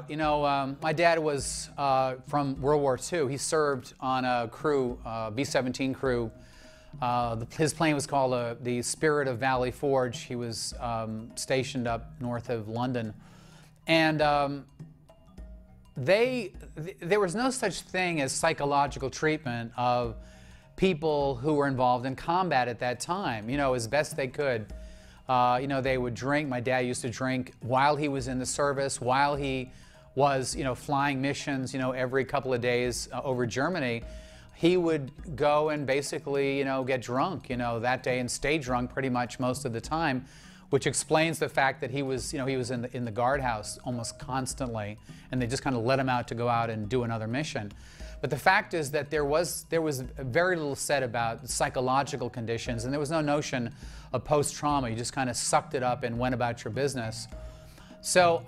My dad was from World War II. He served on a crew, B-17 crew. His plane was called the Spirit of Valley Forge. He was stationed up north of London. And there was no such thing as psychological treatment of people who were involved in combat at that time, as best they could. They would drink. My dad used to drink while he was in the service, while he was, flying missions, every couple of days over Germany. He would go and basically, get drunk, that day and stay drunk pretty much most of the time, which explains the fact that he was in the guardhouse almost constantly, and they just kind of let him out to go out and do another mission. But the fact is that there was very little said about psychological conditions, and there was no notion of post-trauma. You just kind of sucked it up and went about your business. So,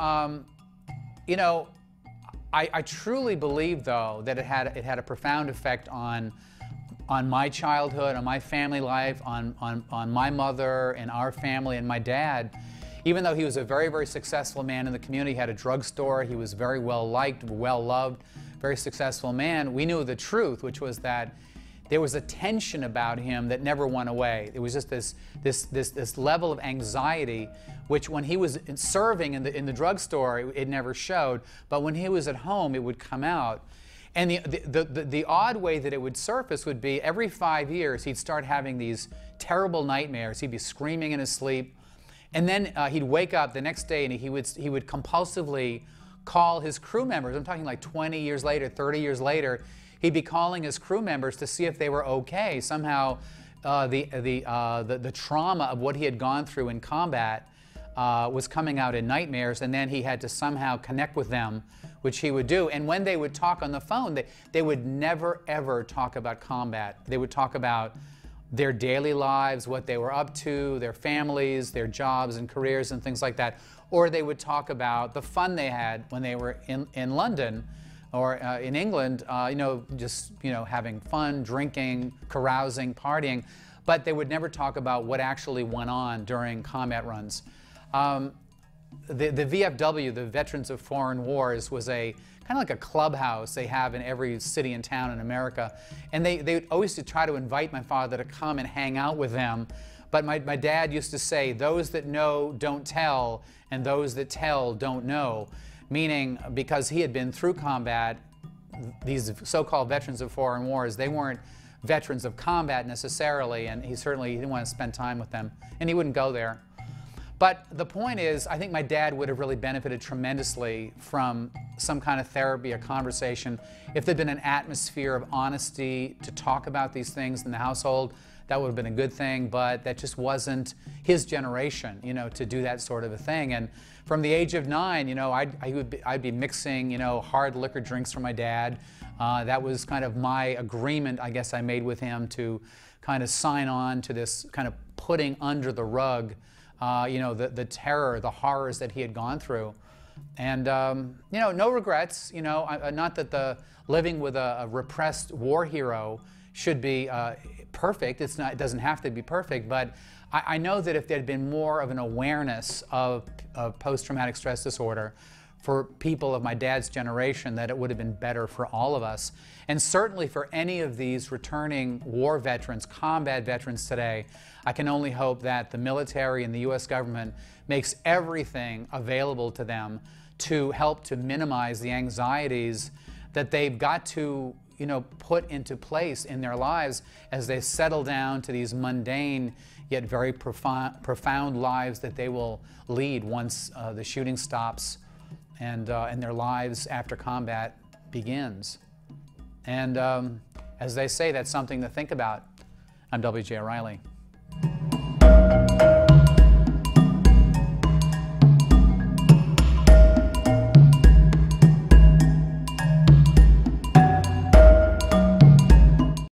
I truly believe, though, that it had a profound effect on my childhood, on my family life, on my mother and our family and my dad. Even though he was a very, very successful man in the community, he had a drugstore, he was very well liked, well loved, very successful man, we knew the truth, which was that there was a tension about him that never went away. It was just this level of anxiety, which when he was serving in the drugstore, it never showed, but when he was at home, it would come out. And the odd way that it would surface would be every 5 years, he'd start having these terrible nightmares. He'd be screaming in his sleep. And then he'd wake up the next day and he would compulsively call his crew members. I'm talking like 20 years later, 30 years later. He'd be calling his crew members to see if they were okay. Somehow the trauma of what he had gone through in combat was coming out in nightmares, and then he had to somehow connect with them, which he would do. And when they would talk on the phone, they would never, ever talk about combat. They would talk about their daily lives, what they were up to, their families, their jobs and careers and things like that. Or they would talk about the fun they had when they were in London or in England, just having fun, drinking, carousing, partying. But they would never talk about what actually went on during combat runs. The VFW, the Veterans of Foreign Wars, was kind of like a clubhouse they have in every city and town in America. And they always used to try to invite my father to come and hang out with them. But my dad used to say, those that know don't tell, and those that tell don't know. Meaning, because he had been through combat, these so-called veterans of foreign wars, they weren't veterans of combat necessarily, and he didn't want to spend time with them, and he wouldn't go there. But the point is, I think my dad would have really benefited tremendously from some kind of therapy or conversation. If there'd been an atmosphere of honesty to talk about these things in the household, that would have been a good thing, but that just wasn't his generation, to do that sort of a thing. And from the age of 9, I'd be mixing, hard liquor drinks for my dad. That was kind of my agreement, I guess, I made with him to kind of sign on to this kind of putting under the rug the terror, the horrors that he had gone through. And, no regrets, not that living with a repressed war hero should be perfect. It doesn't have to be perfect, but I know that if there had been more of an awareness of post-traumatic stress disorder for people of my dad's generation, that it would have been better for all of us. And certainly for any of these returning war veterans, combat veterans today, I can only hope that the military and the U.S. government makes everything available to them to help to minimize the anxieties that they've got to put into place in their lives as they settle down to these mundane yet very profound lives that they will lead once the shooting stops and their lives after combat begins. And as they say, that's something to think about. I'm W.J. O'Reilly.